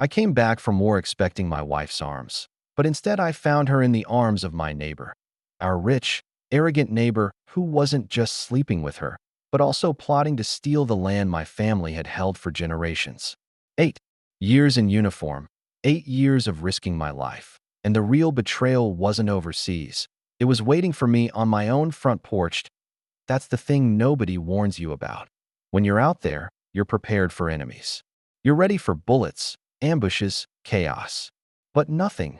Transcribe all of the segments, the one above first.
I came back from war expecting my wife's arms, but instead I found her in the arms of my neighbor. Our rich, arrogant neighbor who wasn't just sleeping with her, but also plotting to steal the land my family had held for generations. 8 years in uniform, 8 years of risking my life. And the real betrayal wasn't overseas. It was waiting for me on my own front porch. That's the thing nobody warns you about. When you're out there, you're prepared for enemies. You're ready for bullets, ambushes, chaos. But nothing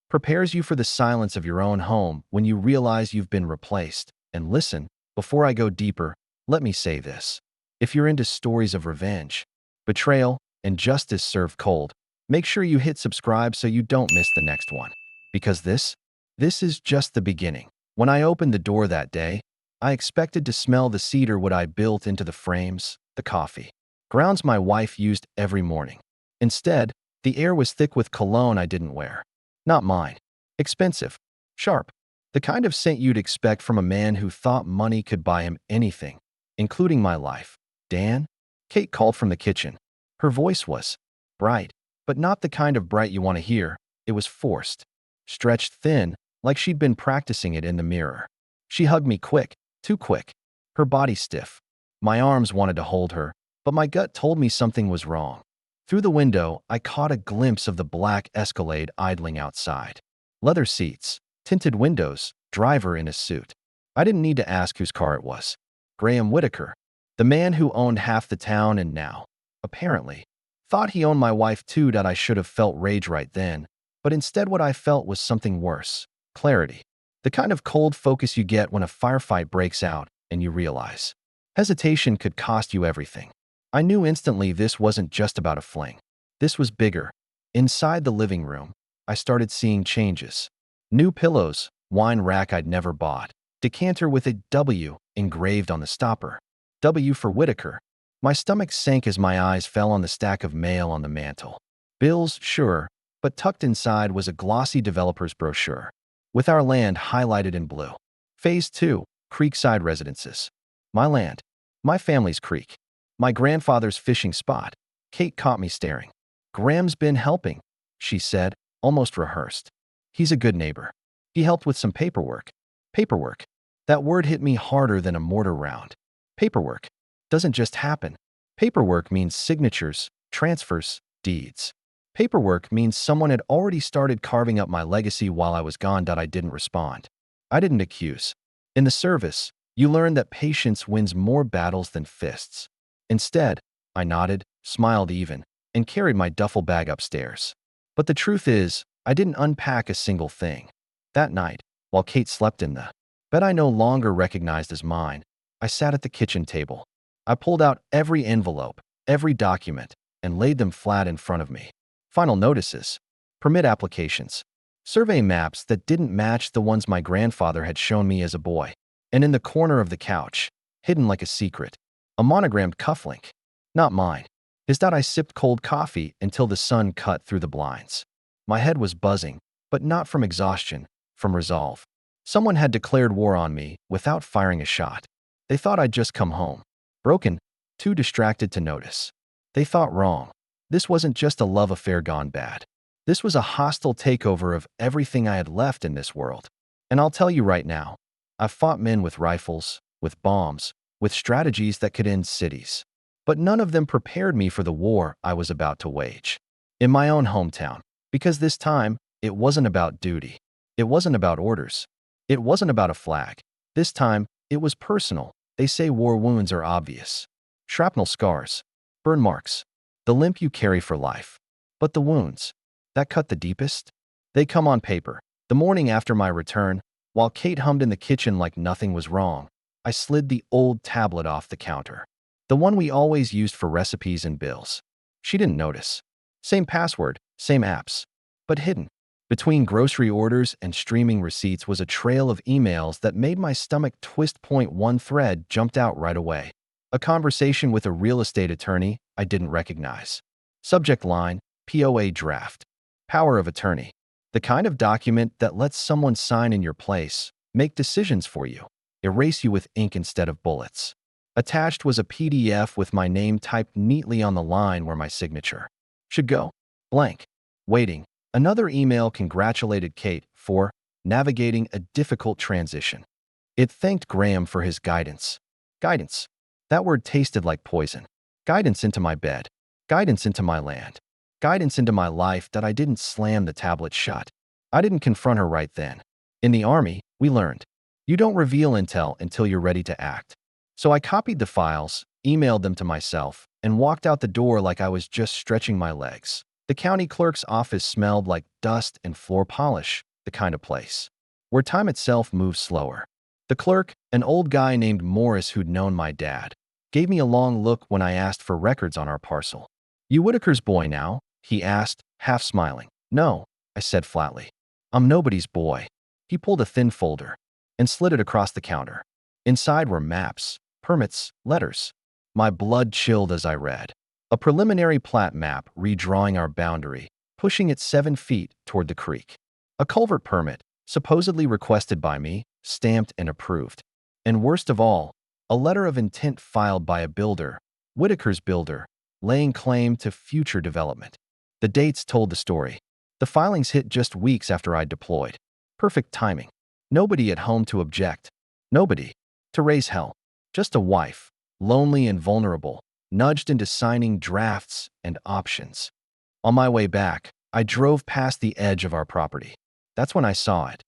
prepares you for the silence of your own home when you realize you've been replaced. And listen, before I go deeper, let me say this. If you're into stories of revenge, betrayal, and justice served cold, make sure you hit subscribe so you don't miss the next one. Because this is just the beginning. When I opened the door that day, I expected to smell the cedar wood I built into the frames, the coffee grounds my wife used every morning. Instead, the air was thick with cologne I didn't wear. Not mine. Expensive. Sharp. The kind of scent you'd expect from a man who thought money could buy him anything, including my life. Dan? Kate called from the kitchen. Her voice was bright, but not the kind of bright you want to hear. It was forced, stretched thin, like she'd been practicing it in the mirror. She hugged me quick, too quick, her body stiff. My arms wanted to hold her, but my gut told me something was wrong. Through the window, I caught a glimpse of the black Escalade idling outside. Leather seats, tinted windows, driver in a suit. I didn't need to ask whose car it was. Graham Whitaker, the man who owned half the town and now, apparently, thought he owned my wife too. That I should have felt rage right then, but instead what I felt was something worse. Clarity. The kind of cold focus you get when a firefight breaks out and you realize hesitation could cost you everything. I knew instantly this wasn't just about a fling. This was bigger. Inside the living room, I started seeing changes. New pillows, wine rack I'd never bought, decanter with a W engraved on the stopper. W for Whitaker. My stomach sank as my eyes fell on the stack of mail on the mantel. Bills, sure, but tucked inside was a glossy developer's brochure, with our land highlighted in blue. Phase 2, Creekside Residences. My land. My family's creek. My grandfather's fishing spot. Kate caught me staring. Graham's been helping, she said, almost rehearsed. He's a good neighbor. He helped with some paperwork. Paperwork. That word hit me harder than a mortar round. Paperwork doesn't just happen. Paperwork means signatures, transfers, deeds. Paperwork means someone had already started carving up my legacy while I was gone. I didn't respond. I didn't accuse. In the service, you learn that patience wins more battles than fists. Instead, I nodded, smiled even, and carried my duffel bag upstairs. But the truth is, I didn't unpack a single thing. That night, while Kate slept in the bed I no longer recognized as mine, I sat at the kitchen table. I pulled out every envelope, every document, and laid them flat in front of me. Final notices, permit applications, survey maps that didn't match the ones my grandfather had shown me as a boy. And in the corner of the couch, hidden like a secret, a monogrammed cufflink. Not mine. His. I sipped cold coffee until the sun cut through the blinds. My head was buzzing, but not from exhaustion, from resolve. Someone had declared war on me without firing a shot. They thought I'd just come home. Broken, too distracted to notice. They thought wrong. This wasn't just a love affair gone bad. This was a hostile takeover of everything I had left in this world. And I'll tell you right now, I've fought men with rifles, with bombs, with strategies that could end cities. But none of them prepared me for the war I was about to wage. In my own hometown. Because this time, it wasn't about duty. It wasn't about orders. It wasn't about a flag. This time, it was personal. They say war wounds are obvious. Shrapnel scars. Burn marks. The limp you carry for life. But the wounds that cut the deepest? They come on paper. The morning after my return, while Kate hummed in the kitchen like nothing was wrong, I slid the old tablet off the counter. The one we always used for recipes and bills. She didn't notice. Same password, same apps. But hidden. Between grocery orders and streaming receipts was a trail of emails that made my stomach twist. One thread jumped out right away. A conversation with a real estate attorney I didn't recognize. Subject line, POA draft. Power of attorney. The kind of document that lets someone sign in your place, make decisions for you, erase you with ink instead of bullets. Attached was a PDF with my name typed neatly on the line where my signature. Should go. Blank. Waiting. Another email congratulated Kate for navigating a difficult transition. It thanked Graham for his guidance. Guidance. That word tasted like poison. Guidance into my bed. Guidance into my land. Guidance into my life that I didn't slam the tablet shut. I didn't confront her right then. In the army, we learned, you don't reveal intel until you're ready to act. So I copied the files, emailed them to myself, and walked out the door like I was just stretching my legs. The county clerk's office smelled like dust and floor polish, the kind of place where time itself moves slower. The clerk, an old guy named Morris who'd known my dad, gave me a long look when I asked for records on our parcel. You Whitaker's boy now? He asked, half smiling. No, I said flatly. I'm nobody's boy. He pulled a thin folder and slid it across the counter. Inside were maps, permits, letters. My blood chilled as I read. A preliminary plat map redrawing our boundary, pushing it 7 feet toward the creek. A culvert permit, supposedly requested by me, stamped and approved. And worst of all, a letter of intent filed by a builder, Whitaker's builder, laying claim to future development. The dates told the story. The filings hit just weeks after I deployed. Perfect timing. Nobody at home to object. Nobody to raise hell. Just a wife, lonely and vulnerable, nudged into signing drafts and options. On my way back, I drove past the edge of our property. That's when I saw it.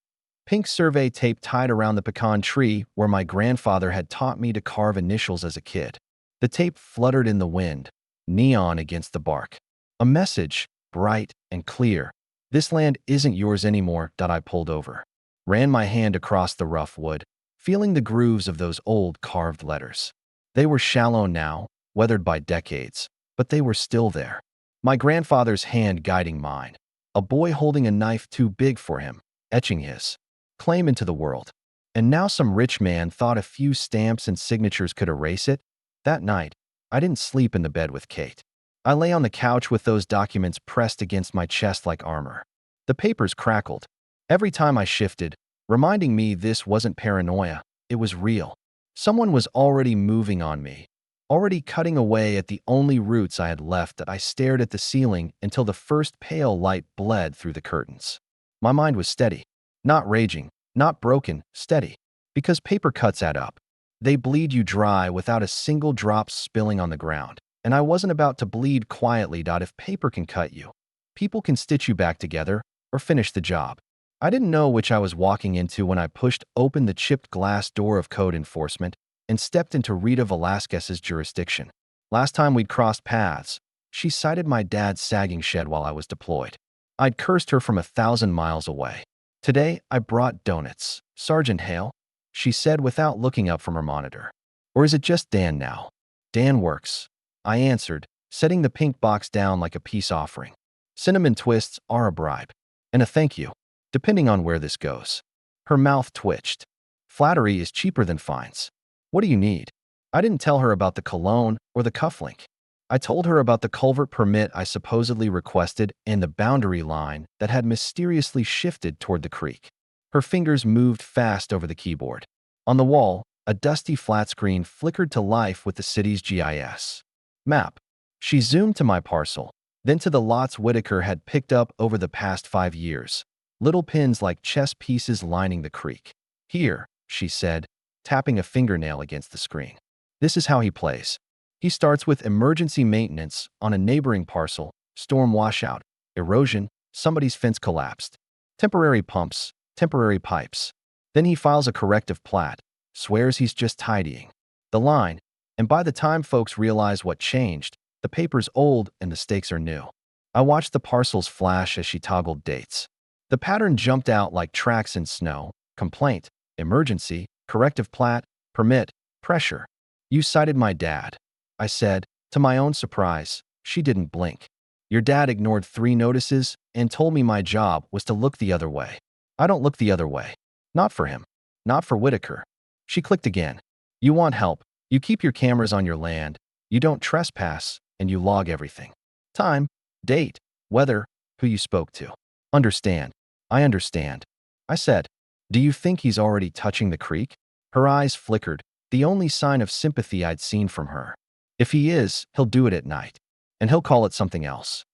Pink survey tape tied around the pecan tree where my grandfather had taught me to carve initials as a kid. The tape fluttered in the wind, neon against the bark. A message, bright and clear. This land isn't yours anymore. I pulled over. Ran my hand across the rough wood, feeling the grooves of those old carved letters. They were shallow now, weathered by decades, but they were still there. My grandfather's hand guiding mine. A boy holding a knife too big for him, etching his claim into the world. And now some rich man thought a few stamps and signatures could erase it? That night, I didn't sleep in the bed with Kate. I lay on the couch with those documents pressed against my chest like armor. The papers crackled. Every time I shifted, reminding me this wasn't paranoia, it was real. Someone was already moving on me, already cutting away at the only roots I had left. I stared at the ceiling until the first pale light bled through the curtains. My mind was steady. Not raging, not broken, steady. Because paper cuts add up. They bleed you dry without a single drop spilling on the ground. And I wasn't about to bleed quietly. If paper can cut you, people can stitch you back together or finish the job. I didn't know which I was walking into when I pushed open the chipped glass door of code enforcement and stepped into Rita Velasquez's jurisdiction. Last time we'd crossed paths, she cited my dad's sagging shed while I was deployed. I'd cursed her from 1,000 miles away. Today, I brought donuts. Sergeant Hale, she said without looking up from her monitor. Or is it just Dan now? Dan works. I answered, setting the pink box down like a peace offering. Cinnamon twists are a bribe. And a thank you, depending on where this goes. Her mouth twitched. Flattery is cheaper than fines. What do you need? I didn't tell her about the cologne or the cufflink. I told her about the culvert permit I supposedly requested and the boundary line that had mysteriously shifted toward the creek. Her fingers moved fast over the keyboard. On the wall, a dusty flat screen flickered to life with the city's GIS map. She zoomed to my parcel, then to the lots Whitaker had picked up over the past 5 years. Little pins like chess pieces lining the creek. Here, she said, tapping a fingernail against the screen. This is how he plays. He starts with emergency maintenance on a neighboring parcel, storm washout, erosion, somebody's fence collapsed, temporary pumps, temporary pipes. Then he files a corrective plat, swears he's just tidying the line, and by the time folks realize what changed, the paper's old and the stakes are new. I watched the parcels flash as she toggled dates. The pattern jumped out like tracks in snow: complaint, emergency, corrective plat, permit, pressure. You cited my dad, I said. To my own surprise, she didn't blink. Your dad ignored 3 notices and told me my job was to look the other way. I don't look the other way. Not for him. Not for Whitaker. She clicked again. You want help. You keep your cameras on your land. You don't trespass, and you log everything. Time, date, weather, who you spoke to. Understand. I understand. I said, do you think he's already touching the creek? Her eyes flickered, the only sign of sympathy I'd seen from her. If he is, he'll do it at night. And he'll call it something else.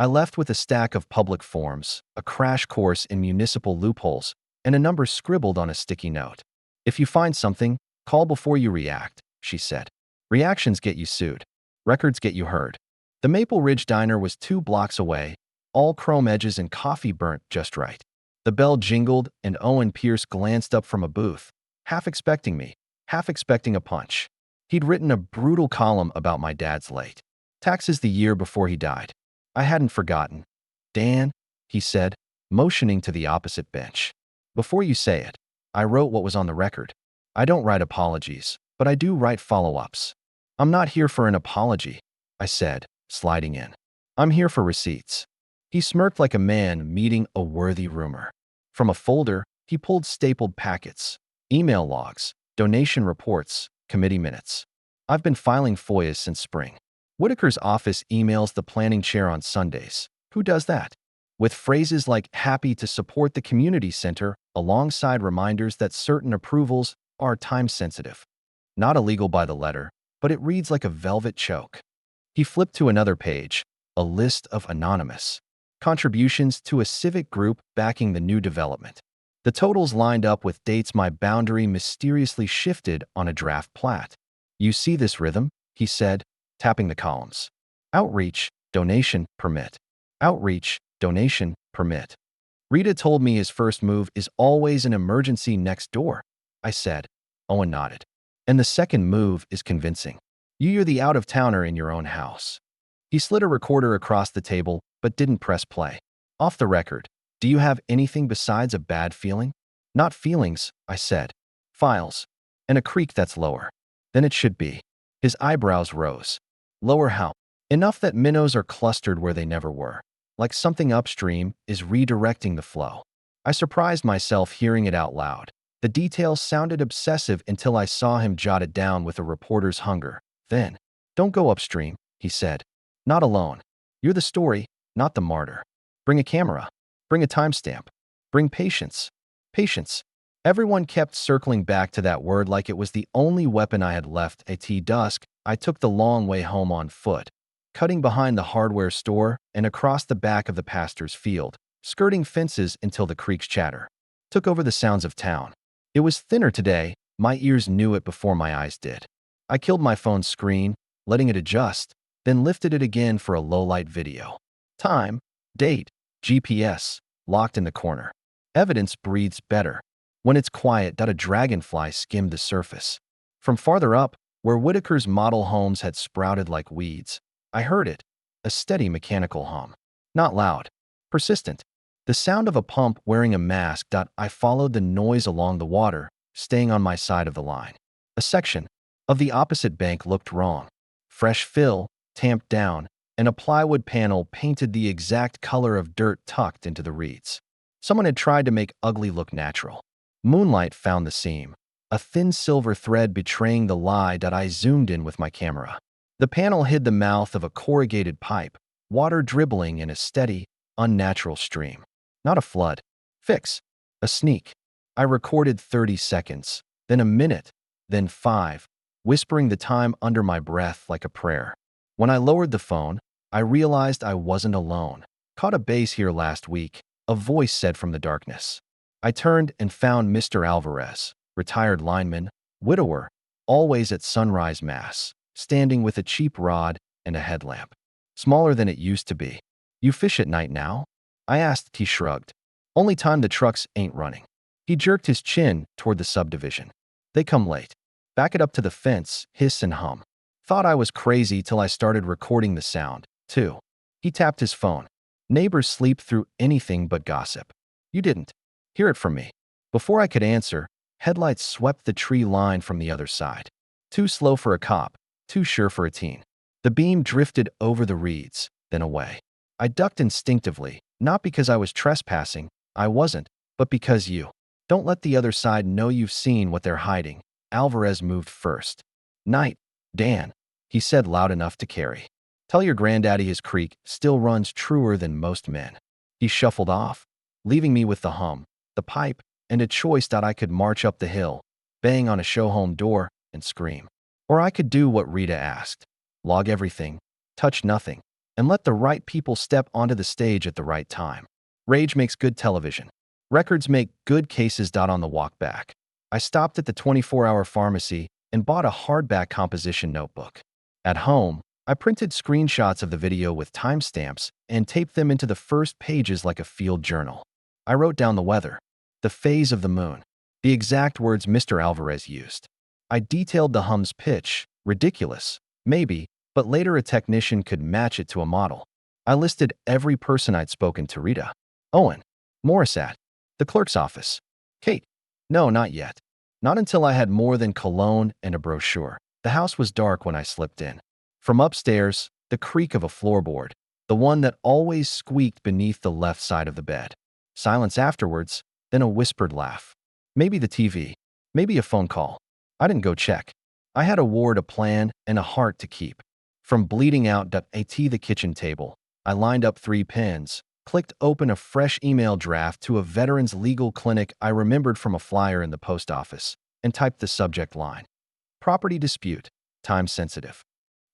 I left with a stack of public forms, a crash course in municipal loopholes, and a number scribbled on a sticky note. If you find something, call before you react, she said. Reactions get you sued. Records get you heard. The Maple Ridge Diner was 2 blocks away, all chrome edges and coffee burnt just right. The bell jingled, and Owen Pierce glanced up from a booth, half expecting me, half expecting a punch. He'd written a brutal column about my dad's late taxes the year before he died. I hadn't forgotten. Dan, he said, motioning to the opposite bench. Before you say it, I wrote what was on the record. I don't write apologies, but I do write follow-ups. I'm not here for an apology, I said, sliding in. I'm here for receipts. He smirked like a man meeting a worthy rumor. From a folder, he pulled stapled packets, email logs, donation reports, committee minutes. I've been filing FOIAs since spring. Whitaker's office emails the planning chair on Sundays. Who does that? With phrases like happy to support the community center alongside reminders that certain approvals are time-sensitive. Not illegal by the letter, but it reads like a velvet choke. He flipped to another page, a list of anonymous contributions to a civic group backing the new development. The totals lined up with dates my boundary mysteriously shifted on a draft plat. You see this rhythm? He said, tapping the columns. Outreach, donation, permit. Outreach, donation, permit. Rita told me his first move is always an emergency next door, I said. Owen nodded. And the second move is convincing. You're the out-of-towner in your own house. He slid a recorder across the table, but didn't press play. Off the record, do you have anything besides a bad feeling? Not feelings, I said. Files. And a creak that's lower than it should be. His eyebrows rose. Lower how? Enough that minnows are clustered where they never were. Like something upstream is redirecting the flow. I surprised myself hearing it out loud. The details sounded obsessive until I saw him jot it down with a reporter's hunger. Then, don't go upstream, he said. Not alone. You're the story, not the martyr. Bring a camera. Bring a timestamp. Bring patience. Patience. Everyone kept circling back to that word like it was the only weapon I had left. At dusk, I took the long way home on foot, cutting behind the hardware store and across the back of the pastor's field, skirting fences until the creek's chatter took over the sounds of town. It was thinner today. My ears knew it before my eyes did. I killed my phone's screen, letting it adjust, then lifted it again for a low-light video. Time, date, GPS, locked in the corner. Evidence breathes better when it's quiet. A dragonfly skimmed the surface. From farther up, where Whitaker's model homes had sprouted like weeds, I heard it, a steady mechanical hum. Not loud, persistent. The sound of a pump wearing a mask. I followed the noise along the water, staying on my side of the line. A section of the opposite bank looked wrong. Fresh fill, tamped down, and a plywood panel painted the exact color of dirt tucked into the reeds. Someone had tried to make ugly look natural. Moonlight found the seam, a thin silver thread betraying the lie. I zoomed in with my camera. The panel hid the mouth of a corrugated pipe, water dribbling in a steady, unnatural stream. Not a flood. Fix. A sneak. I recorded 30 seconds, then a minute, then 5, whispering the time under my breath like a prayer. When I lowered the phone, I realized I wasn't alone. Caught a base here last week, a voice said from the darkness. I turned and found Mr. Alvarez, retired lineman, widower, always at sunrise mass, standing with a cheap rod and a headlamp. Smaller than it used to be. You fish at night now? I asked. He shrugged. Only time the trucks ain't running. He jerked his chin toward the subdivision. They come late. Back it up to the fence, hiss and hum. Thought I was crazy till I started recording the sound, too. He tapped his phone. Neighbors sleep through anything but gossip. You didn't hear it from me. Before I could answer, headlights swept the tree line from the other side. Too slow for a cop, too sure for a teen. The beam drifted over the reeds, then away. I ducked instinctively, not because I was trespassing, I wasn't, but because you. Don't let the other side know you've seen what they're hiding. Alvarez moved first. Night, Dan, he said loud enough to carry. Tell your granddaddy his creek still runs truer than most men. He shuffled off, leaving me with the hum, the pipe, and a choice. I could march up the hill, bang on a show-home door, and scream. Or I could do what Rita asked. Log everything, touch nothing, and let the right people step onto the stage at the right time. Rage makes good television. Records make good cases. On the walk back, I stopped at the 24-hour pharmacy and bought a hardback composition notebook. At home, I printed screenshots of the video with timestamps and taped them into the first pages like a field journal. I wrote down the weather, the phase of the moon, the exact words Mr. Alvarez used. I detailed the hum's pitch, ridiculous, maybe, but later a technician could match it to a model. I listed every person I'd spoken to: Rita, Owen, Morris at the clerk's office, Kate. No, not yet. Not until I had more than cologne and a brochure. The house was dark when I slipped in. From upstairs, the creak of a floorboard, the one that always squeaked beneath the left side of the bed. Silence afterwards, then a whispered laugh. Maybe the TV, maybe a phone call. I didn't go check. I had a ward, a plan, and a heart to keep. From bleeding out at the kitchen table, I lined up 3 pens, clicked open a fresh email draft to a veterans legal clinic I remembered from a flyer in the post office, and typed the subject line: property dispute, time sensitive.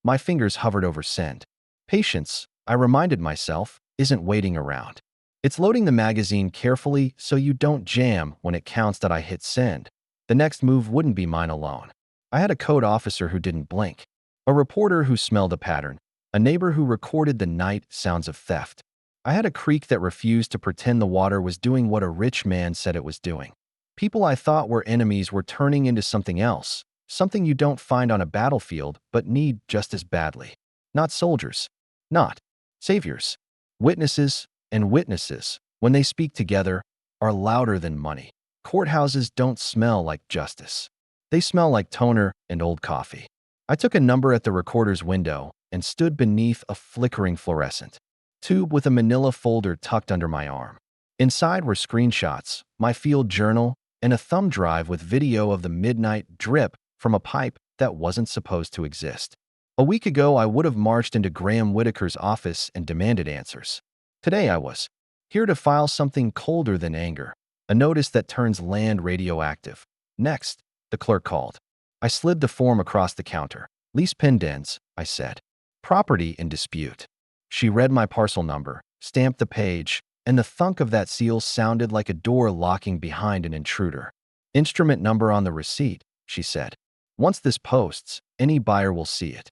My fingers hovered over send. Patience, I reminded myself, isn't waiting around. It's loading the magazine carefully so you don't jam when it counts. I hit send. The next move wouldn't be mine alone. I had a code officer who didn't blink, a reporter who smelled a pattern, a neighbor who recorded the night sounds of theft. I had a creek that refused to pretend the water was doing what a rich man said it was doing. People I thought were enemies were turning into something else, something you don't find on a battlefield but need just as badly. Not soldiers, not saviors. Witnesses, and witnesses, when they speak together, are louder than money. Courthouses don't smell like justice. They smell like toner and old coffee. I took a number at the recorder's window and stood beneath a flickering fluorescent tube with a manila folder tucked under my arm. Inside were screenshots, my field journal, and a thumb drive with video of the midnight drip from a pipe that wasn't supposed to exist. A week ago, I would have marched into Graham Whitaker's office and demanded answers. Today, I was here to file something colder than anger, a notice that turns land radioactive. Next, the clerk called. I slid the form across the counter. Lease pendens, I said. Property in dispute. She read my parcel number, stamped the page, and the thunk of that seal sounded like a door locking behind an intruder. Instrument number on the receipt, she said. Once this posts, any buyer will see it.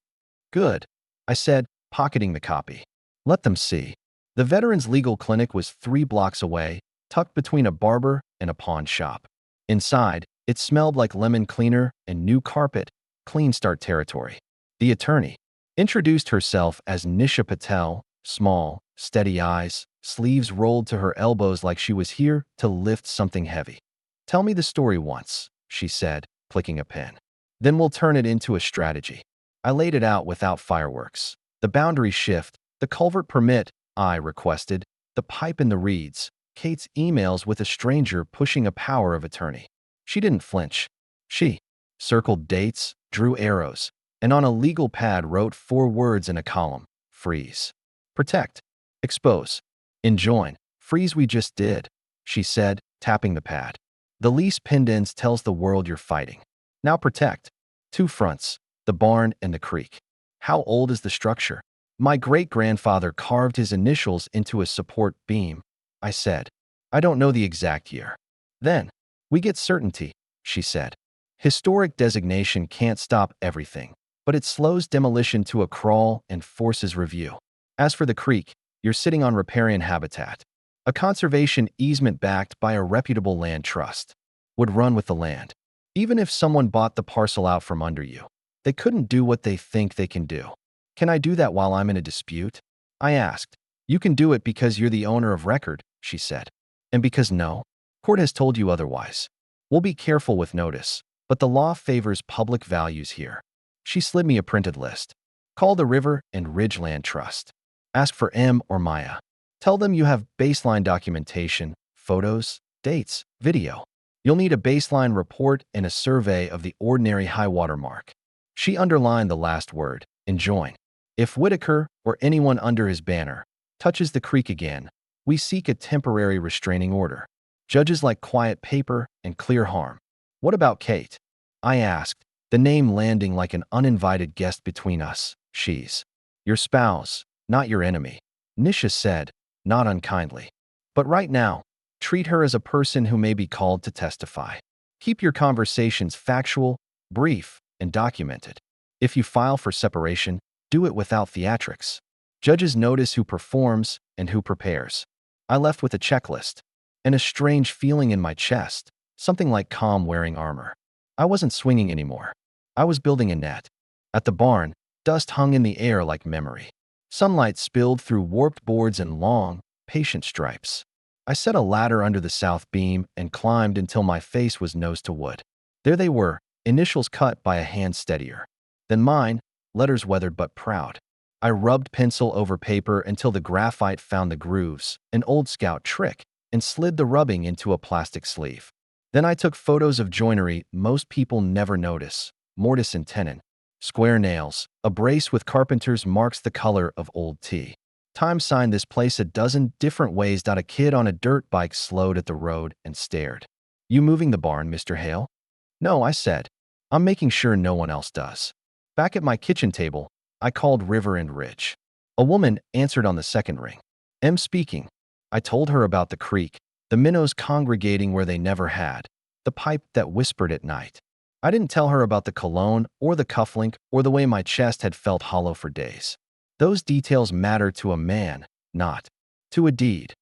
Good, I said, pocketing the copy. Let them see. The Veterans Legal Clinic was 3 blocks away, tucked between a barber and a pawn shop. Inside, it smelled like lemon cleaner and new carpet, clean start territory. The attorney introduced herself as Nisha Patel, small, steady eyes, sleeves rolled to her elbows like she was here to lift something heavy. Tell me the story once, she said, clicking a pen. Then we'll turn it into a strategy. I laid it out without fireworks. The boundary shift, the culvert permit, I requested, the pipe in the reeds, Kate's emails with a stranger pushing a power of attorney. She didn't flinch. She circled dates, drew arrows, and on a legal pad wrote 4 words in a column: freeze. Protect. Expose. Enjoin. Freeze we just did, she said, tapping the pad. The lease pendens tells the world you're fighting. Now protect. 2 fronts, the barn and the creek. How old is the structure? My great-grandfather carved his initials into a support beam, I said. I don't know the exact year. Then, we get certainty, she said. Historic designation can't stop everything, but it slows demolition to a crawl and forces review. As for the creek, you're sitting on riparian habitat. A conservation easement backed by a reputable land trust would run with the land. Even if someone bought the parcel out from under you, they couldn't do what they think they can do. Can I do that while I'm in a dispute? I asked. You can do it because you're the owner of record, she said. And because no, court has told you otherwise. We'll be careful with notice, but the law favors public values here. She slid me a printed list. Call the River and Ridgeland Trust. Ask for M or Maya. Tell them you have baseline documentation, photos, dates, video. You'll need a baseline report and a survey of the ordinary high water mark. She underlined the last word, enjoin. If Whitaker, or anyone under his banner, touches the creek again, we seek a temporary restraining order. Judges like quiet paper and clear harm. What about Kate? I asked, the name landing like an uninvited guest between us. She's your spouse, not your enemy," Nisha said, not unkindly. "But right now, treat her as a person who may be called to testify. Keep your conversations factual, brief, and documented. If you file for separation, do it without theatrics. Judges notice who performs and who prepares." I left with a checklist and a strange feeling in my chest, something like calm wearing armor. I wasn't swinging anymore. I was building a net. At the barn, dust hung in the air like memory. Sunlight spilled through warped boards in long, patient stripes. I set a ladder under the south beam and climbed until my face was nose to wood. There they were, initials cut by a hand steadier. Then mine, letters weathered but proud. I rubbed pencil over paper until the graphite found the grooves, an old scout trick, and slid the rubbing into a plastic sleeve. Then I took photos of joinery most people never notice: mortise and tenon, square nails, a brace with carpenter's marks the color of old tea. Time signed this place a dozen different ways. A kid on a dirt bike slowed at the road and stared. "You moving the barn, Mr. Hale?" "No," I said. "I'm making sure no one else does." Back at my kitchen table, I called River and Ridge. A woman answered on the second ring. "M speaking." I told her about the creek, the minnows congregating where they never had, the pipe that whispered at night. I didn't tell her about the cologne or the cufflink or the way my chest had felt hollow for days. Those details matter to a man, not to a deed.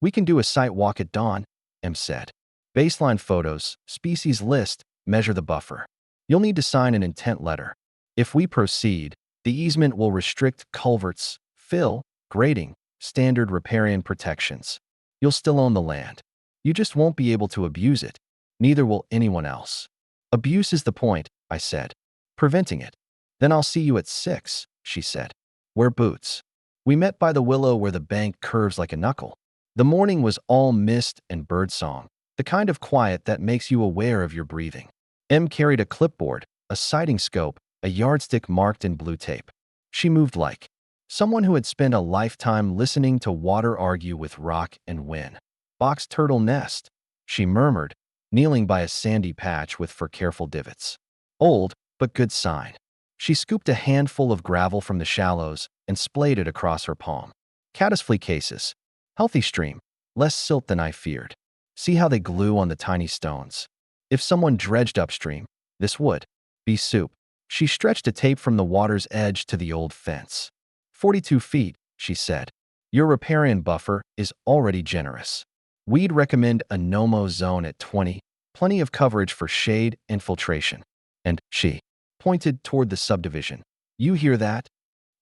"We can do a site walk at dawn," M said. "Baseline photos, species list, measure the buffer. You'll need to sign an intent letter. If we proceed, the easement will restrict culverts, fill, grading, standard riparian protections. You'll still own the land. You just won't be able to abuse it. Neither will anyone else." "Abuse is the point," I said. "Preventing it." "Then I'll see you at 6, she said. "Wear boots." We met by the willow where the bank curves like a knuckle. The morning was all mist and birdsong, the kind of quiet that makes you aware of your breathing. M carried a clipboard, a sighting scope, a yardstick marked in blue tape. She moved like someone who had spent a lifetime listening to water argue with rock and wind. "Box turtle nest," she murmured, kneeling by a sandy patch with for careful divots. "Old, but good sign." She scooped a handful of gravel from the shallows and splayed it across her palm. "Caddisflea cases. Healthy stream. Less silt than I feared. See how they glue on the tiny stones. If someone dredged upstream, this would be soup." She stretched a tape from the water's edge to the old fence. 42 feet, she said. "Your riparian buffer is already generous. We'd recommend a no-mow zone at 20, plenty of coverage for shade and filtration." And she pointed toward the subdivision. "You hear that?"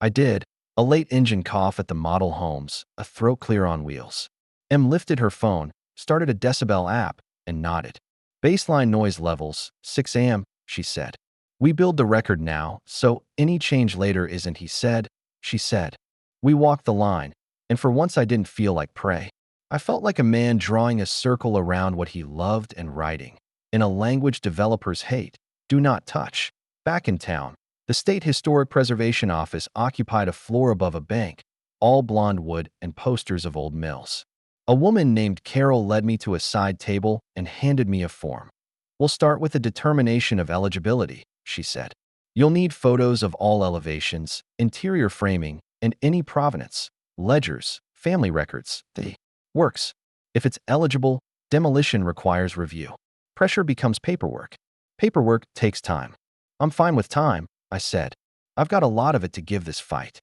I did. A late engine cough at the model homes, a throat clear on wheels. M lifted her phone, started a decibel app, and nodded. "Baseline noise levels, 6 a.m., she said. "We build the record now, so any change later isn't," he said. She said. We walked the line, and for once I didn't feel like prey. I felt like a man drawing a circle around what he loved and writing, in a language developers hate: do not touch. Back in town, the State Historic Preservation Office occupied a floor above a bank, all blonde wood and posters of old mills. A woman named Carol led me to a side table and handed me a form. "We'll start with a determination of eligibility," she said. "You'll need photos of all elevations, interior framing, and any provenance, ledgers, family records, the works. If it's eligible, demolition requires review. Pressure becomes paperwork. Paperwork takes time." "I'm fine with time," I said. "I've got a lot of it to give this fight."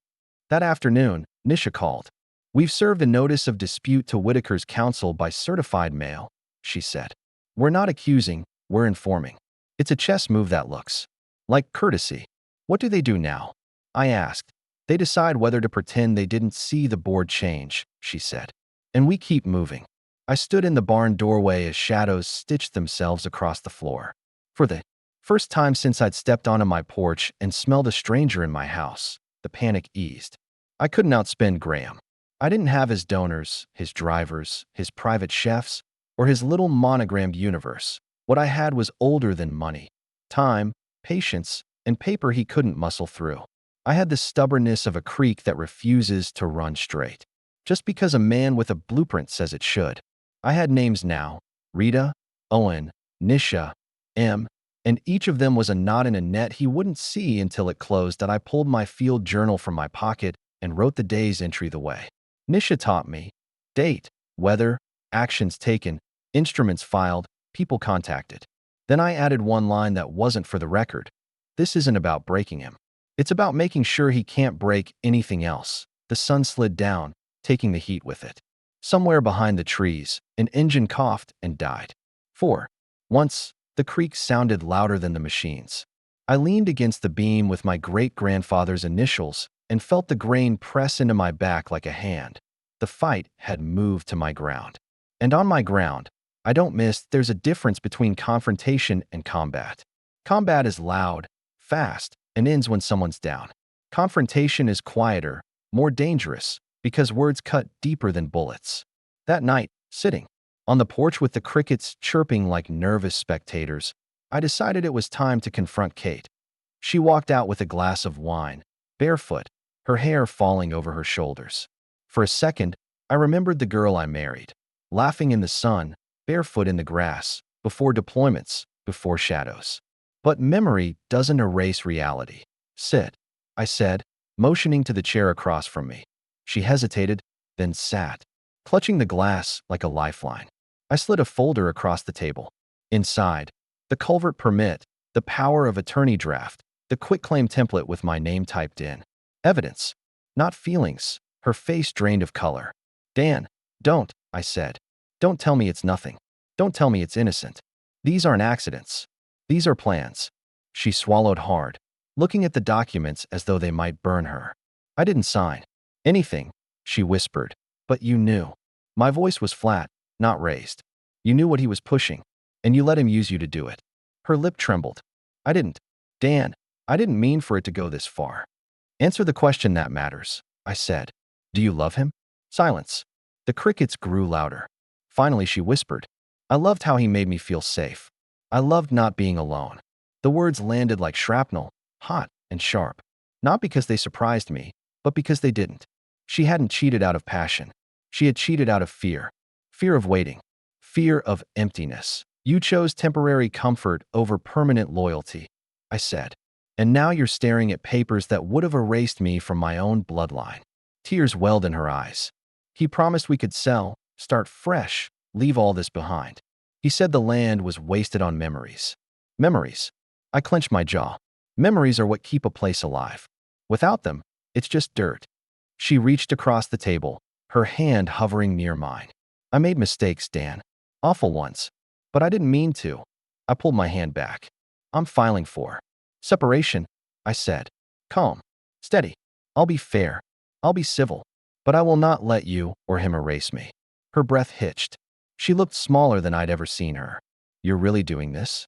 That afternoon, Nisha called. "We've served a notice of dispute to Whitaker's counsel by certified mail," she said. "We're not accusing, we're informing. It's a chess move that looks like courtesy." "What do they do now?" I asked. "They decide whether to pretend they didn't see the board change," she said. "And we keep moving." I stood in the barn doorway as shadows stitched themselves across the floor. For the first time since I'd stepped onto my porch and smelled a stranger in my house, the panic eased. I couldn't outspend Graham. I didn't have his donors, his drivers, his private chefs, or his little monogrammed universe. What I had was older than money: time, patience, and paper he couldn't muscle through. I had the stubbornness of a creek that refuses to run straight, just because a man with a blueprint says it should. I had names now: Rita, Owen, Nisha, M, and each of them was a knot in a net he wouldn't see until it closed. That I pulled my field journal from my pocket and wrote the day's entry the way. Nisha taught me. Date, weather, actions taken, instruments filed, people contacted. Then I added one line that wasn't for the record. This isn't about breaking him. It's about making sure he can't break anything else. The sun slid down, taking the heat with it. Somewhere behind the trees, an engine coughed and died. 4. Once, the creak sounded louder than the machines. I leaned against the beam with my great-grandfather's initials and felt the grain press into my back like a hand. The fight had moved to my ground. And on my ground, I don't miss, there's a difference between confrontation and combat. Combat is loud, fast, and ends when someone's down. Confrontation is quieter, more dangerous, because words cut deeper than bullets. That night, sitting on the porch with the crickets chirping like nervous spectators, I decided it was time to confront Kate. She walked out with a glass of wine, barefoot, her hair falling over her shoulders. For a second, I remembered the girl I married, laughing in the sun, barefoot in the grass, before deployments, before shadows. But memory doesn't erase reality. Sit, I said, motioning to the chair across from me. She hesitated, then sat, clutching the glass like a lifeline. I slid a folder across the table. Inside, the culvert permit, the power of attorney draft, the quitclaim template with my name typed in. Evidence, not feelings. Her face drained of color. Dan, don't, I said. Don't tell me it's nothing. Don't tell me it's innocent. These aren't accidents. These are plans. She swallowed hard, looking at the documents as though they might burn her. I didn't sign anything, she whispered, but you knew. My voice was flat, not raised. You knew what he was pushing, and you let him use you to do it. Her lip trembled. I didn't. Dan, I didn't mean for it to go this far. Answer the question that matters, I said. Do you love him? Silence. The crickets grew louder. Finally, she whispered. I loved how he made me feel safe. I loved not being alone. The words landed like shrapnel, hot and sharp. Not because they surprised me, but because they didn't. She hadn't cheated out of passion. She had cheated out of fear. Fear of waiting. Fear of emptiness. You chose temporary comfort over permanent loyalty, I said. And now you're staring at papers that would have erased me from my own bloodline. Tears welled in her eyes. He promised we could sell, start fresh, leave all this behind. He said the land was wasted on memories. Memories. I clenched my jaw. Memories are what keep a place alive. Without them, it's just dirt. She reached across the table, her hand hovering near mine. I made mistakes, Dan. Awful ones. But I didn't mean to. I pulled my hand back. I'm filing for separation, I said. Calm. Steady. I'll be fair. I'll be civil. But I will not let you or him erase me. Her breath hitched. She looked smaller than I'd ever seen her. You're really doing this?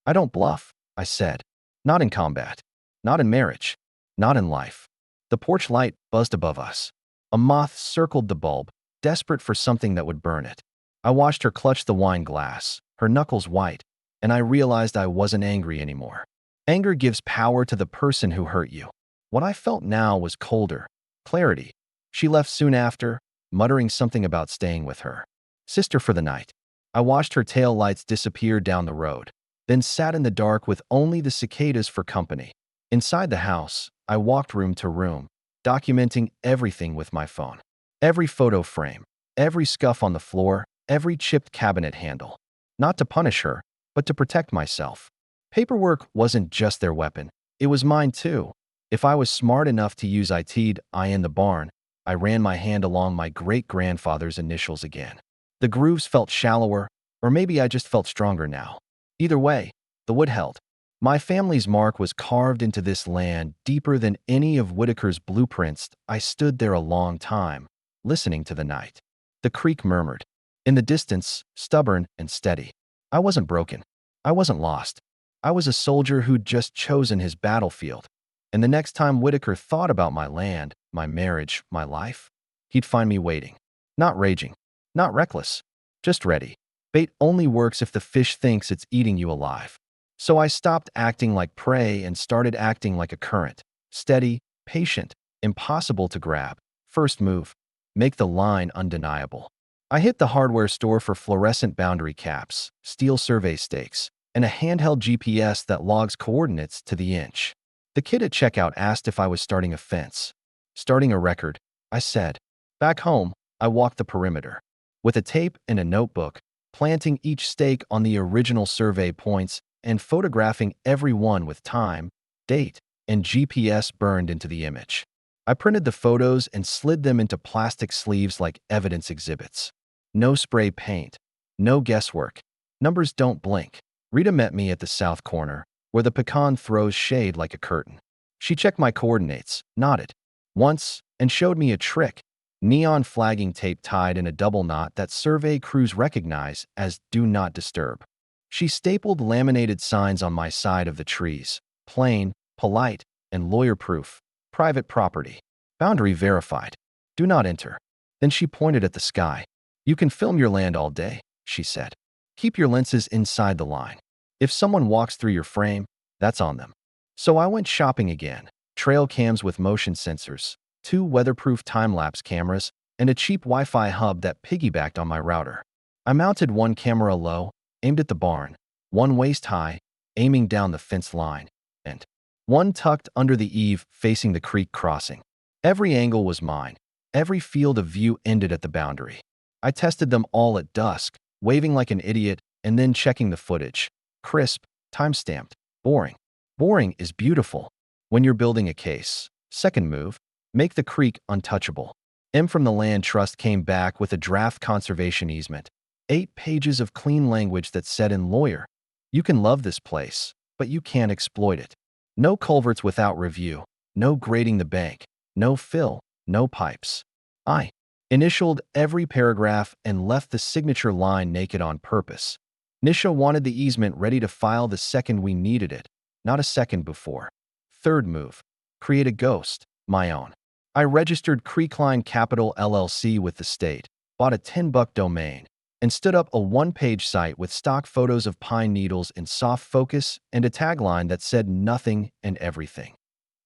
I don't bluff, I said. Not in combat. Not in marriage. Not in life. The porch light buzzed above us. A moth circled the bulb, desperate for something that would burn it. I watched her clutch the wine glass, her knuckles white, and I realized I wasn't angry anymore. Anger gives power to the person who hurt you. What I felt now was colder, clarity. She left soon after, muttering something about staying with her sister for the night. I watched her tail lights disappear down the road, then sat in the dark with only the cicadas for company. Inside the house, I walked room to room, documenting everything with my phone. Every photo frame, every scuff on the floor, every chipped cabinet handle. Not to punish her, but to protect myself. Paperwork wasn't just their weapon. It was mine too. If I was smart enough to use IT'd I in the barn, I ran my hand along my great-grandfather's initials again. The grooves felt shallower, or maybe I just felt stronger now. Either way, the wood held. My family's mark was carved into this land deeper than any of Whitaker's blueprints. I stood there a long time, listening to the night. The creek murmured. In the distance, stubborn and steady. I wasn't broken. I wasn't lost. I was a soldier who'd just chosen his battlefield. And the next time Whitaker thought about my land, my marriage, my life, he'd find me waiting. Not raging. Not reckless. Just ready. Bait only works if the fish thinks it's eating you alive. So I stopped acting like prey and started acting like a current. Steady, patient, impossible to grab. First move. Make the line undeniable. I hit the hardware store for fluorescent boundary caps, steel survey stakes, and a handheld GPS that logs coordinates to the inch. The kid at checkout asked if I was starting a fence. Starting a record, I said. Back home, I walked the perimeter. With a tape and a notebook, planting each stake on the original survey points and photographing every one with time, date, and GPS burned into the image. I printed the photos and slid them into plastic sleeves like evidence exhibits. No spray paint. No guesswork. Numbers don't blink. Rita met me at the south corner, where the pecan throws shade like a curtain. She checked my coordinates, nodded once, and showed me a trick. Neon flagging tape tied in a double knot that survey crews recognize as "Do Not Disturb." She stapled laminated signs on my side of the trees. Plain, polite, and lawyer-proof. Private property. Boundary verified. Do not enter. Then she pointed at the sky. You can film your land all day, she said. Keep your lenses inside the line. If someone walks through your frame, that's on them. So I went shopping again. Trail cams with motion sensors, 2 weatherproof time-lapse cameras, and a cheap Wi-Fi hub that piggybacked on my router. I mounted one camera low, aimed at the barn, one waist high, aiming down the fence line, and one tucked under the eave facing the creek crossing. Every angle was mine. Every field of view ended at the boundary. I tested them all at dusk, waving like an idiot and then checking the footage. Crisp, time-stamped, boring. Boring is beautiful. When you're building a case. Second move, make the creek untouchable. M from the Land Trust came back with a draft conservation easement. 8 pages of clean language that said in lawyer, you can love this place, but you can't exploit it. No culverts without review. No grading the bank. No fill. No pipes. I initialed every paragraph and left the signature line naked on purpose. Nisha wanted the easement ready to file the second we needed it, not a second before. Third move, create a ghost, my own. I registered Creekline Capital LLC with the state, bought a $10 domain, and stood up a 1-page site with stock photos of pine needles in soft focus and a tagline that said nothing and everything.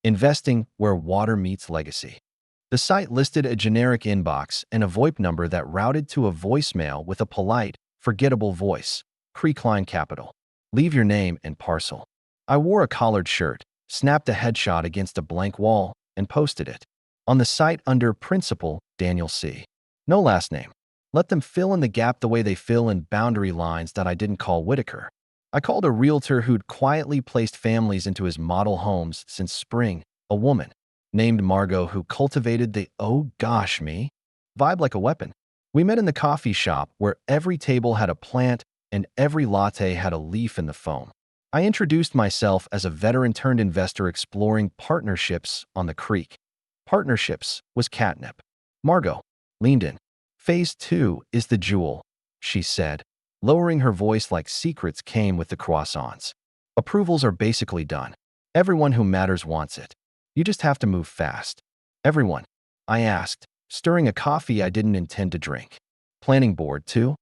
Investing where water meets legacy. The site listed a generic inbox and a VoIP number that routed to a voicemail with a polite, forgettable voice. Creekline Capital. Leave your name and parcel. I wore a collared shirt, snapped a headshot against a blank wall, and posted it. On the site under Principal, Daniel C. No last name. Let them fill in the gap the way they fill in boundary lines that I didn't call Whitaker. I called a realtor who'd quietly placed families into his model homes since spring, a woman named Margot who cultivated the "oh gosh me" vibe like a weapon. We met in the coffee shop where every table had a plant and every latte had a leaf in the foam. I introduced myself as a veteran-turned-investor exploring partnerships on the creek. Partnerships was catnip. Margot leaned in. Phase 2 is the jewel, she said, lowering her voice like secrets came with the croissants. Approvals are basically done. Everyone who matters wants it. You just have to move fast. Everyone? I asked, stirring a coffee I didn't intend to drink. Planning board, too?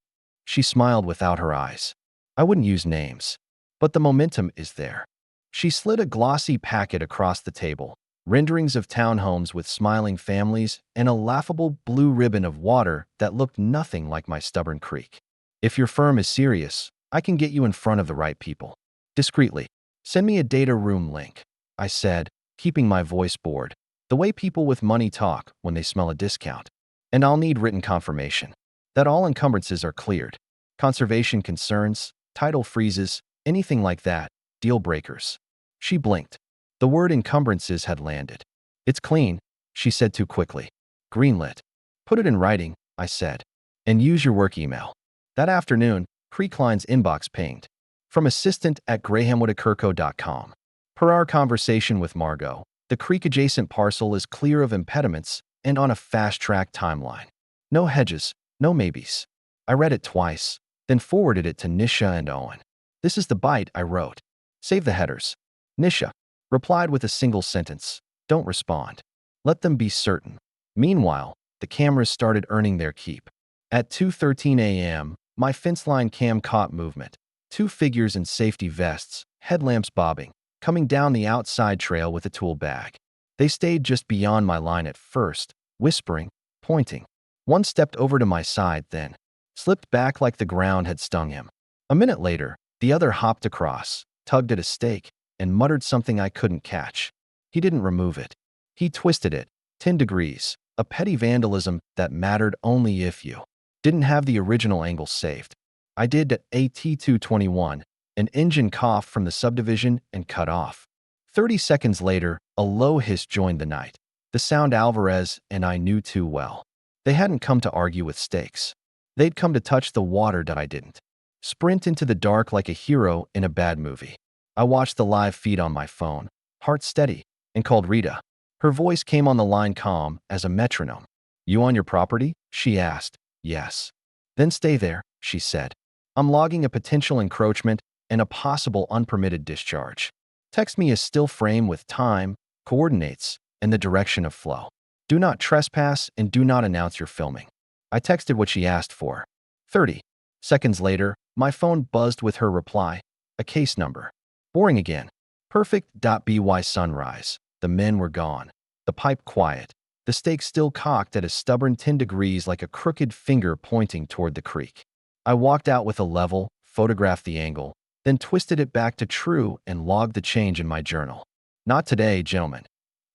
She smiled without her eyes. I wouldn't use names, but the momentum is there. She slid a glossy packet across the table, renderings of townhomes with smiling families and a laughable blue ribbon of water that looked nothing like my stubborn creek. If your firm is serious, I can get you in front of the right people. Discreetly, send me a data room link, I said, keeping my voice bored, the way people with money talk when they smell a discount. And I'll need written confirmation that all encumbrances are cleared. Conservation concerns, title freezes, anything like that, deal breakers. She blinked. The word encumbrances had landed. It's clean, she said too quickly. Greenlit. Put it in writing, I said. And use your work email. That afternoon, Creekline's inbox pinged. From assistant@grahamwhitakerco.com. Per our conversation with Margot, the creek-adjacent parcel is clear of impediments and on a fast-track timeline. No hedges, no maybes. I read it twice, then forwarded it to Nisha and Owen. This is the bite, I wrote. Save the headers. Nisha replied with a single sentence. Don't respond. Let them be certain. Meanwhile, the cameras started earning their keep. At 2:13 a.m., my fence line cam caught movement. 2 figures in safety vests, headlamps bobbing, coming down the outside trail with a tool bag. They stayed just beyond my line at first, whispering, pointing. One stepped over to my side then, slipped back like the ground had stung him. A minute later, the other hopped across, tugged at a stake, and muttered something I couldn't catch. He didn't remove it. He twisted it, 10 degrees, a petty vandalism that mattered only if you didn't have the original angle saved. I did at AT221, an engine coughed from the subdivision and cut off. 30 seconds later, a low hiss joined the night. The sound Alvarez and I knew too well. They hadn't come to argue with stakes. They'd come to touch the water that I didn't. Sprint into the dark like a hero in a bad movie. I watched the live feed on my phone, heart steady, and called Rita. Her voice came on the line calm as a metronome. "You on your property?" she asked. "Yes." "Then stay there," she said. "I'm logging a potential encroachment and a possible unpermitted discharge. Text me a still frame with time, coordinates, and the direction of flow. Do not trespass and do not announce you're filming." I texted what she asked for. 30 seconds later, my phone buzzed with her reply, a case number. Boring again. Perfect.by sunrise. The men were gone. The pipe quiet. The stake still cocked at a stubborn 10 degrees like a crooked finger pointing toward the creek. I walked out with a level, photographed the angle, then twisted it back to true and logged the change in my journal. Not today, gentlemen.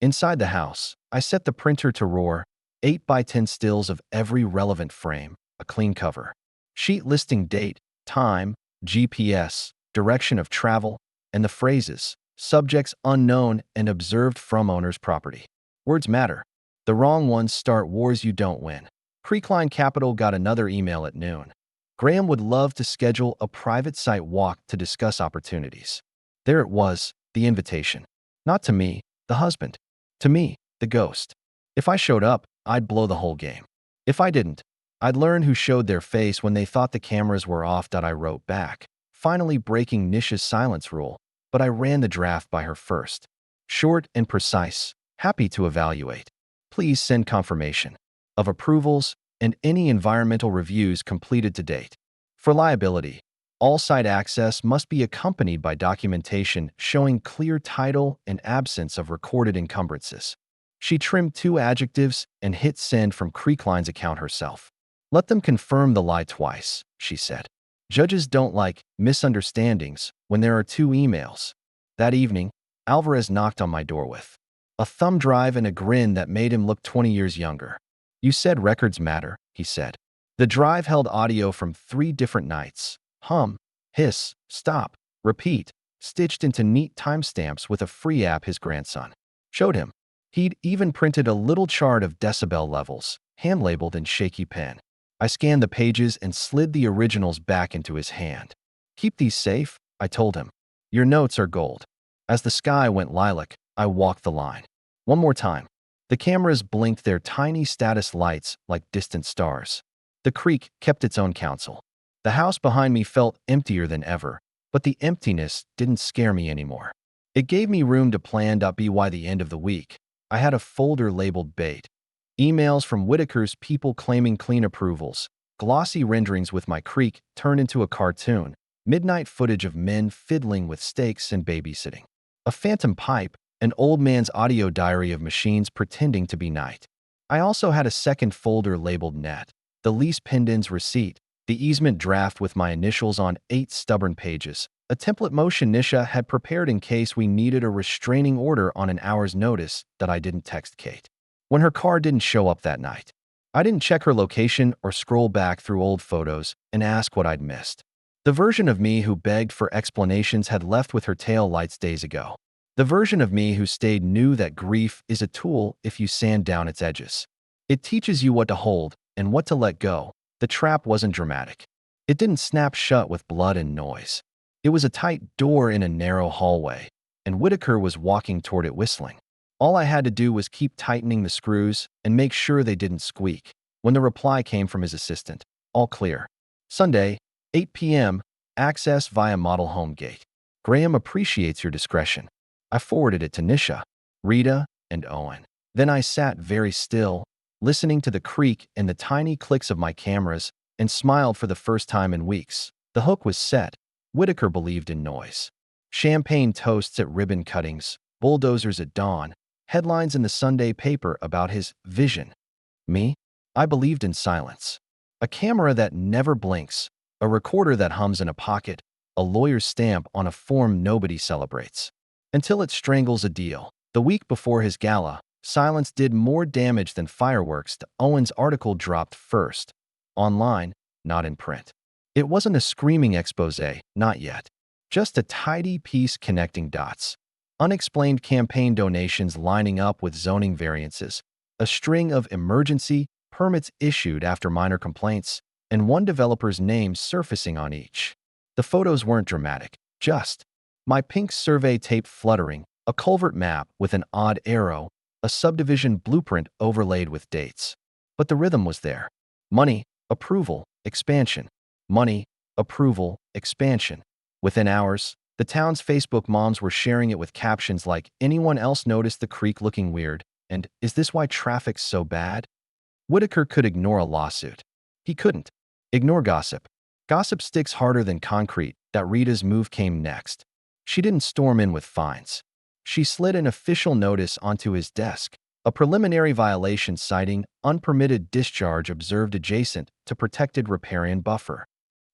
Inside the house, I set the printer to roar, 8 by 10 stills of every relevant frame, a clean cover. Sheet listing date, time, GPS, direction of travel, and the phrases, subjects unknown and observed from owner's property. Words matter. The wrong ones start wars you don't win. Creekline Capital got another email at noon. Graham would love to schedule a private site walk to discuss opportunities. There it was, the invitation. Not to me, the husband. To me, the ghost. If I showed up, I'd blow the whole game. If I didn't, I'd learn who showed their face when they thought the cameras were off. I wrote back, finally breaking Nisha's silence rule, but I ran the draft by her first. Short and precise, happy to evaluate. Please send confirmation of approvals and any environmental reviews completed to date. For liability, all site access must be accompanied by documentation showing clear title and absence of recorded encumbrances. She trimmed 2 adjectives and hit send from Creekline's account herself. "Let them confirm the lie twice," she said. "Judges don't like misunderstandings when there are 2 emails." That evening, Alvarez knocked on my door with a thumb drive and a grin that made him look 20 years younger. "You said records matter," he said. The drive held audio from 3 different nights. Hum, hiss, stop, repeat, stitched into neat timestamps with a free app his grandson showed him. He'd even printed a little chart of decibel levels, hand-labeled in shaky pen. I scanned the pages and slid the originals back into his hand. "Keep these safe," I told him. "Your notes are gold." As the sky went lilac, I walked the line. One more time. The cameras blinked their tiny status lights like distant stars. The creek kept its own counsel. The house behind me felt emptier than ever, but the emptiness didn't scare me anymore. It gave me room to plan. By the end of the week, I had a folder labeled bait. Emails from Whitaker's people claiming clean approvals, glossy renderings with my creek turned into a cartoon, midnight footage of men fiddling with stakes and babysitting. A phantom pipe, an old man's audio diary of machines pretending to be night. I also had a second folder labeled net, the lease pendants receipt, the easement draft with my initials on 8 stubborn pages, a template motion Nisha had prepared in case we needed a restraining order on an hour's notice that I didn't text Kate when her car didn't show up that night. I didn't check her location or scroll back through old photos and ask what I'd missed. The version of me who begged for explanations had left with her tail lights days ago. The version of me who stayed knew that grief is a tool if you sand down its edges. It teaches you what to hold and what to let go. The trap wasn't dramatic. It didn't snap shut with blood and noise. It was a tight door in a narrow hallway, and Whitaker was walking toward it whistling. All I had to do was keep tightening the screws and make sure they didn't squeak. When the reply came from his assistant, "All clear. Sunday, 8 p.m., access via model home gate. Graham appreciates your discretion." I forwarded it to Nisha, Rita, and Owen. Then I sat very still, listening to the creak and the tiny clicks of my cameras, and smiled for the first time in weeks. The hook was set. Whitaker believed in noise. Champagne toasts at ribbon cuttings, bulldozers at dawn, headlines in the Sunday paper about his vision. Me? I believed in silence. A camera that never blinks, a recorder that hums in a pocket, a lawyer's stamp on a form nobody celebrates. Until it strangles a deal. The week before his gala, Silence did more damage than fireworks. Owen's article dropped first. Online, not in print. It wasn't a screaming expose, not yet. Just a tidy piece connecting dots. Unexplained campaign donations lining up with zoning variances. A string of emergency permits issued after minor complaints, and one developer's name surfacing on each. The photos weren't dramatic, just my pink survey tape fluttering, a culvert map with an odd arrow, a subdivision blueprint overlaid with dates. But the rhythm was there. Money, approval, expansion. Money, approval, expansion. Within hours, the town's Facebook moms were sharing it with captions like, "Anyone else notice the creek looking weird?" and "Is this why traffic's so bad?" Whitaker could ignore a lawsuit. He couldn't ignore gossip. Gossip sticks harder than concrete. That Rita's move came next. She didn't storm in with fines. She slid an official notice onto his desk, a preliminary violation citing unpermitted discharge observed adjacent to protected riparian buffer.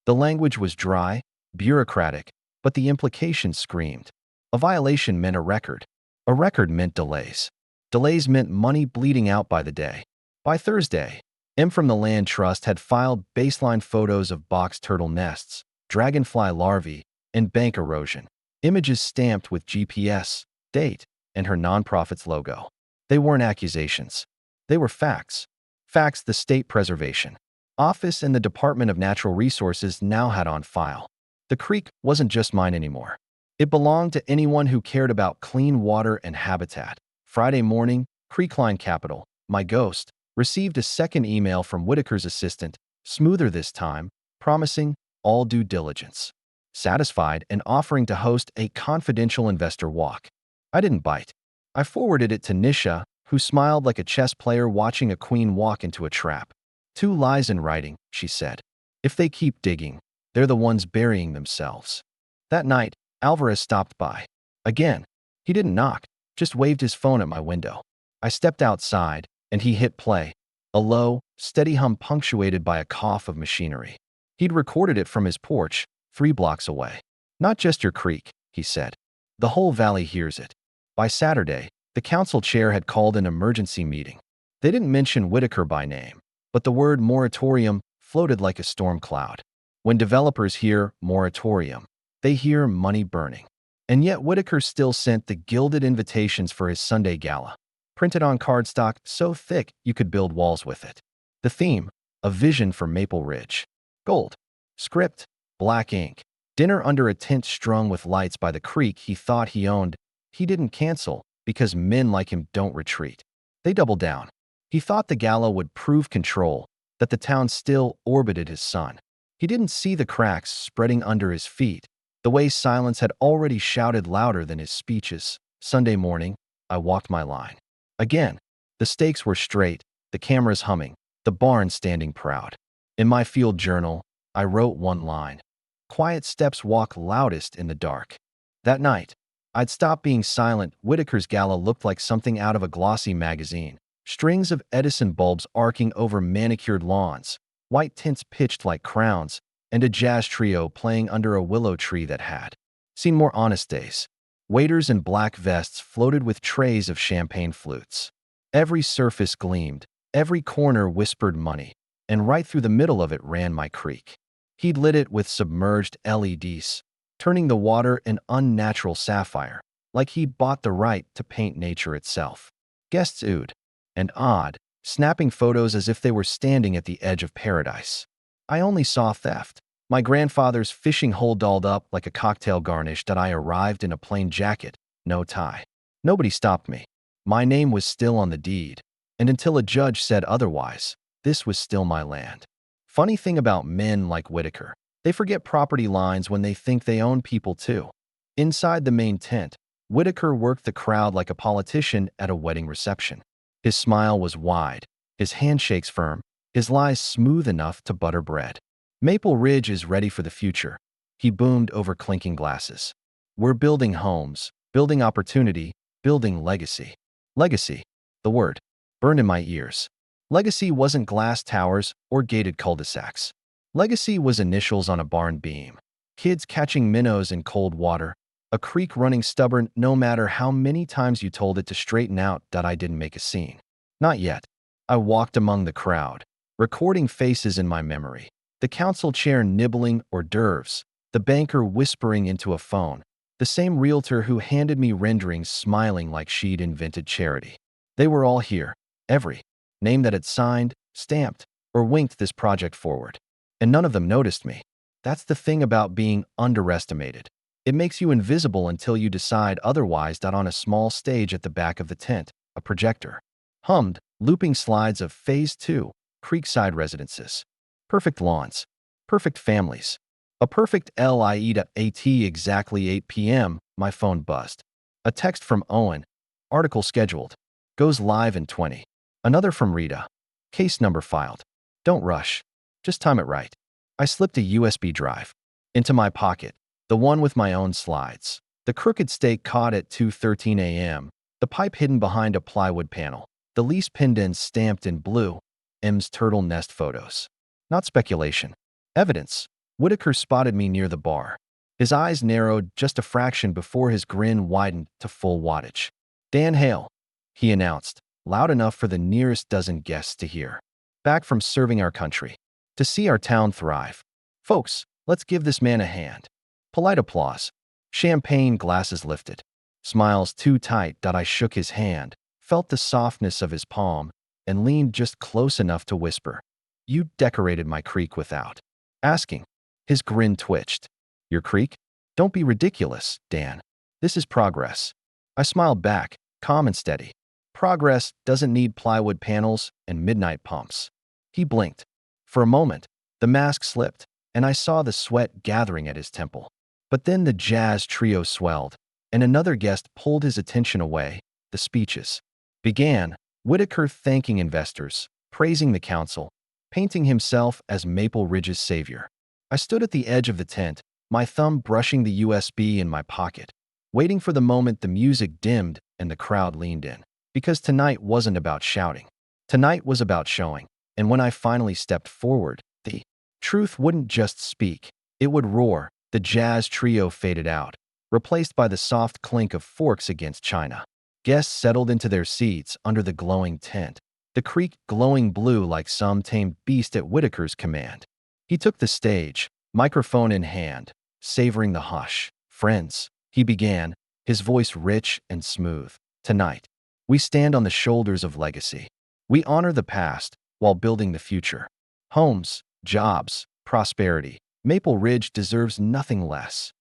The language was dry, bureaucratic, but the implication screamed. A violation meant a record. A record meant delays. Delays meant money bleeding out by the day. By Thursday, M from the Land Trust had filed baseline photos of box turtle nests, dragonfly larvae, and bank erosion. Images stamped with GPS, date, and her nonprofit's logo. They weren't accusations. They were facts. Facts the State Preservation Office and the Department of Natural Resources now had on file. The creek wasn't just mine anymore. It belonged to anyone who cared about clean water and habitat. Friday morning, Creekline Capital, my ghost, received a second email from Whitaker's assistant, smoother this time, promising all due diligence. Satisfied and offering to host a confidential investor walk. I didn't bite. I forwarded it to Nisha, who smiled like a chess player watching a queen walk into a trap. "Two lies in writing," she said. "If they keep digging, they're the ones burying themselves." That night, Alvarez stopped by. Again, he didn't knock, just waved his phone at my window. I stepped outside, and he hit play. A low, steady hum punctuated by a cough of machinery. He'd recorded it from his porch, 3 blocks away. "Not just your creek," he said. "The whole valley hears it." By Saturday, the council chair had called an emergency meeting. They didn't mention Whitaker by name, but the word moratorium floated like a storm cloud. When developers hear moratorium, they hear money burning. And yet Whitaker still sent the gilded invitations for his Sunday gala, printed on cardstock so thick you could build walls with it. The theme, a vision for Maple Ridge. Gold. Script, black ink. Dinner under a tent strung with lights by the creek he thought he owned. He didn't cancel because men like him don't retreat. They doubled down. He thought the gala would prove control, that the town still orbited his son. He didn't see the cracks spreading under his feet, the way silence had already shouted louder than his speeches. Sunday morning, I walked my line. Again, the stakes were straight, the cameras humming, the barn standing proud. In my field journal, I wrote one line. Quiet steps walk loudest in the dark. That night, I'd stopped being silent. Whitaker's gala looked like something out of a glossy magazine. Strings of Edison bulbs arcing over manicured lawns, white tents pitched like crowns, and a jazz trio playing under a willow tree that had seen more honest days. Waiters in black vests floated with trays of champagne flutes. Every surface gleamed, every corner whispered money, and right through the middle of it ran my creek. He'd lit it with submerged LEDs, turning the water an unnatural sapphire, like he'd bought the right to paint nature itself. Guests oohed and awed, snapping photos as if they were standing at the edge of paradise. I only saw theft. My grandfather's fishing hole dolled up like a cocktail garnish. That I arrived in a plain jacket, no tie. Nobody stopped me. My name was still on the deed, and until a judge said otherwise, this was still my land. Funny thing about men like Whitaker, they forget property lines when they think they own people too. Inside the main tent, Whitaker worked the crowd like a politician at a wedding reception. His smile was wide, his handshakes firm, his lies smooth enough to butter bread. Maple Ridge is ready for the future, he boomed over clinking glasses. We're building homes, building opportunity, building legacy. Legacy, the word, burned in my ears. Legacy wasn't glass towers or gated cul-de-sacs. Legacy was initials on a barn beam. Kids catching minnows in cold water, A creek running stubborn no matter how many times you told it to straighten out. I didn't make a scene. Not yet. I walked among the crowd, recording faces in my memory. The council chair nibbling hors d'oeuvres, the banker whispering into a phone, the same realtor who handed me renderings smiling like she'd invented charity. They were all here, every name that had signed, stamped, or winked this project forward. And none of them noticed me. That's the thing about being underestimated. It makes you invisible until you decide otherwise. On a small stage at the back of the tent, a projector hummed, looping slides of Phase 2, Creekside Residences. Perfect lawns, perfect families, a perfect LIE.at. Exactly 8 p.m., my phone buzzed. A text from Owen, article scheduled, goes live in 20. Another from Rita, case number filed. Don't rush, just time it right. I slipped a USB drive into my pocket, the one with my own slides. The crooked stake caught at 2:13 a.m., the pipe hidden behind a plywood panel, the lease pinned in stamped in blue, M's turtle nest photos. Not speculation. Evidence. Whitaker spotted me near the bar. His eyes narrowed just a fraction before his grin widened to full wattage. Dan Hale, he announced, loud enough for the nearest dozen guests to hear. Back from serving our country. To see our town thrive. Folks, let's give this man a hand. Polite applause. Champagne glasses lifted. Smiles too tight. I shook his hand, felt the softness of his palm, and leaned just close enough to whisper, "You decorated my creek without asking." His grin twitched. "Your creek? Don't be ridiculous, Dan. This is progress." I smiled back, calm and steady. Progress doesn't need plywood panels and midnight pumps. He blinked. For a moment, the mask slipped, and I saw the sweat gathering at his temple. But then the jazz trio swelled, and another guest pulled his attention away. The speeches began, Whitaker thanking investors, praising the council, painting himself as Maple Ridge's savior. I stood at the edge of the tent, my thumb brushing the USB in my pocket, waiting for the moment the music dimmed and the crowd leaned in. Because tonight wasn't about shouting. Tonight was about showing. And when I finally stepped forward, the truth wouldn't just speak. It would roar. The jazz trio faded out, replaced by the soft clink of forks against china. Guests settled into their seats under the glowing tent, the creek glowing blue like some tamed beast at Whitaker's command. He took the stage, microphone in hand, savoring the hush. "Friends," he began, his voice rich and smooth. "Tonight, we stand on the shoulders of legacy. We honor the past while building the future. Homes, jobs, prosperity. Maple Ridge deserves nothing less."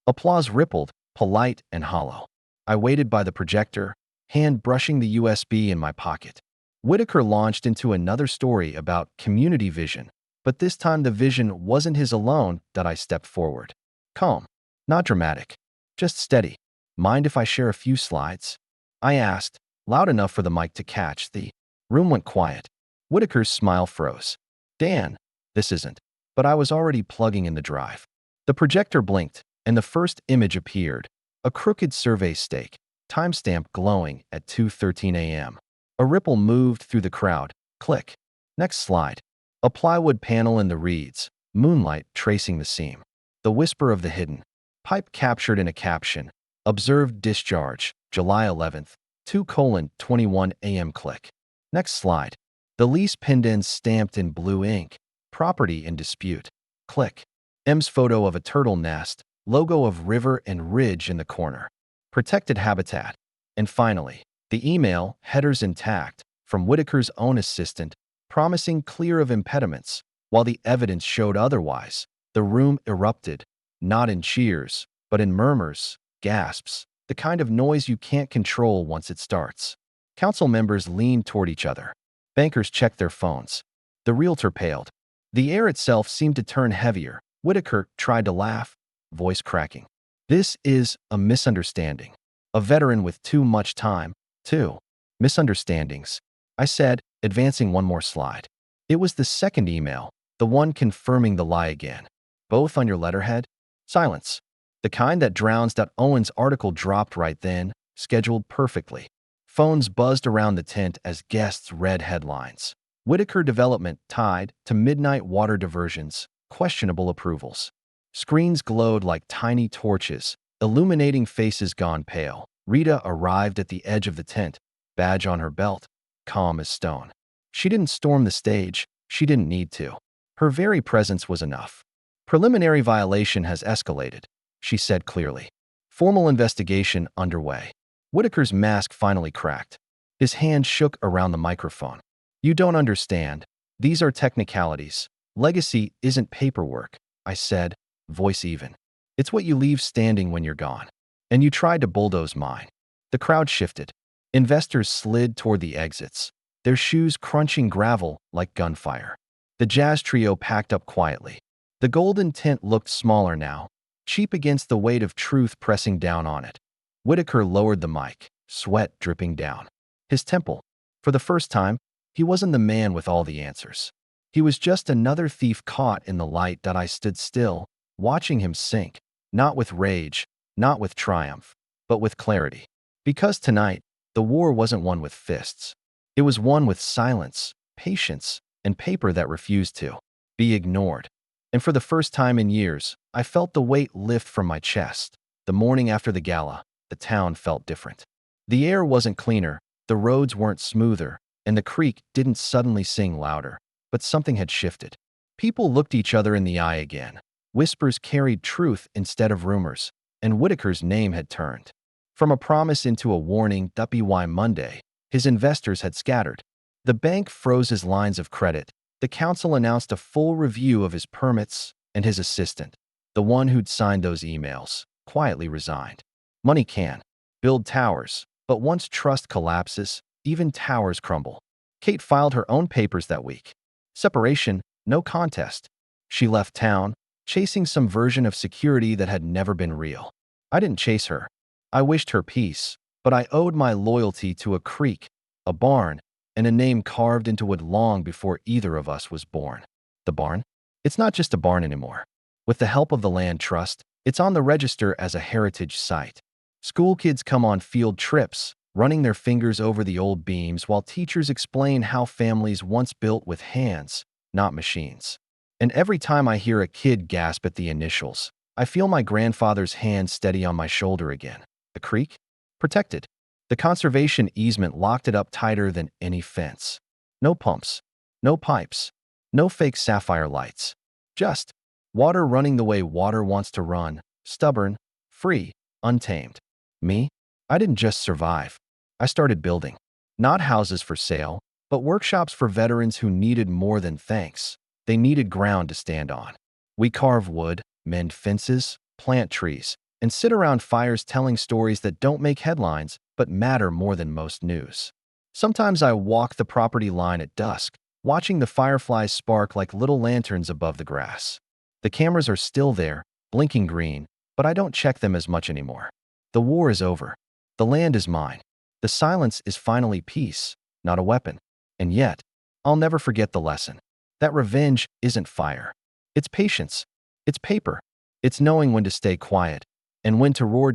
Applause rippled, polite and hollow. I waited by the projector, hand brushing the USB in my pocket. Whitaker launched into another story about community vision, but this time the vision wasn't his alone. I stepped forward. Calm, not dramatic, just steady. "Mind if I share a few slides?" I asked, loud enough for the mic to catch. The room went quiet. Whitaker's smile froze. "Dan, this isn't." But I was already plugging in the drive. The projector blinked, and the first image appeared. A crooked survey stake, timestamp glowing at 2:13 a.m. A ripple moved through the crowd. Click. Next slide. A plywood panel in the reeds, moonlight tracing the seam. The whisper of the hidden. Pipe captured in a caption. Observed discharge, July 11th, 2:21 a.m. Click. Next slide. The lease pinned in stamped in blue ink. Property in dispute. Click. M's photo of a turtle nest, logo of river and ridge in the corner. Protected habitat. And finally, the email, headers intact, from Whitaker's own assistant, promising clear of impediments. While the evidence showed otherwise, the room erupted, not in cheers, but in murmurs, gasps, the kind of noise you can't control once it starts. Council members leaned toward each other. Bankers checked their phones. The realtor paled. The air itself seemed to turn heavier. Whitaker tried to laugh, voice cracking. "This is a misunderstanding. A veteran with too much time, too." "Misunderstandings," I said, advancing one more slide. It was the second email, the one confirming the lie again. "Both on your letterhead?" Silence. The kind that drowns. Owen's article dropped right then, scheduled perfectly. Phones buzzed around the tent as guests read headlines. Whitaker development tied to midnight water diversions, questionable approvals. Screens glowed like tiny torches, illuminating faces gone pale. Rita arrived at the edge of the tent, badge on her belt, calm as stone. She didn't storm the stage. She didn't need to. Her very presence was enough. Preliminary violation has escalated, she said clearly. Formal investigation underway. Whitaker's mask finally cracked. His hand shook around the microphone. You don't understand. These are technicalities. Legacy isn't paperwork, I said, voice even. It's what you leave standing when you're gone. And you tried to bulldoze mine. The crowd shifted. Investors slid toward the exits, their shoes crunching gravel like gunfire. The jazz trio packed up quietly. The golden tent looked smaller now, cheap against the weight of truth pressing down on it. Whitaker lowered the mic, sweat dripping down his temple. For the first time, he wasn't the man with all the answers. He was just another thief caught in the light that I stood still, watching him sink, not with rage, not with triumph, but with clarity. Because tonight, the war wasn't won with fists. It was won with silence, patience, and paper that refused to be ignored. And for the first time in years, I felt the weight lift from my chest. The morning after the gala, the town felt different. The air wasn't cleaner, the roads weren't smoother, and the creek didn't suddenly sing louder. But something had shifted. People looked each other in the eye again. Whispers carried truth instead of rumors, and Whitaker's name had turned. From a promise into a warning, WY Monday, his investors had scattered. The bank froze his lines of credit. The council announced a full review of his permits, and his assistant, the one who'd signed those emails, quietly resigned. Money can build towers, but once trust collapses, even towers crumble. Kate filed her own papers that week. Separation, no contest. She left town, chasing some version of security that had never been real. I didn't chase her. I wished her peace, but I owed my loyalty to a creek, a barn, and a name carved into it long before either of us was born. The barn? It's not just a barn anymore. With the help of the land trust, it's on the register as a heritage site. School kids come on field trips, running their fingers over the old beams while teachers explain how families once built with hands, not machines. And every time I hear a kid gasp at the initials, I feel my grandfather's hand steady on my shoulder again. The creek? Protected. The conservation easement locked it up tighter than any fence. No pumps, no pipes, no fake sapphire lights. Just water running the way water wants to run, stubborn, free, untamed. Me? I didn't just survive. I started building. Not houses for sale, but workshops for veterans who needed more than thanks. They needed ground to stand on. We carve wood, mend fences, plant trees, and sit around fires telling stories that don't make headlines but matter more than most news. Sometimes I walk the property line at dusk, watching the fireflies spark like little lanterns above the grass. The cameras are still there, blinking green, but I don't check them as much anymore. The war is over. The land is mine. The silence is finally peace, not a weapon. And yet, I'll never forget the lesson. That revenge isn't fire. It's patience. It's paper. It's knowing when to stay quiet and when to roar.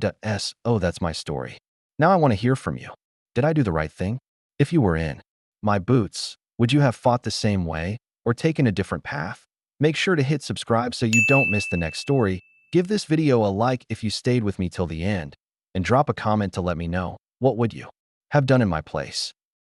Oh, that's my story. Now I want to hear from you. Did I do the right thing? If you were in my boots, would you have fought the same way or taken a different path? Make sure to hit subscribe so you don't miss the next story. Give this video a like if you stayed with me till the end, and drop a comment to let me know, what would you have done in my place?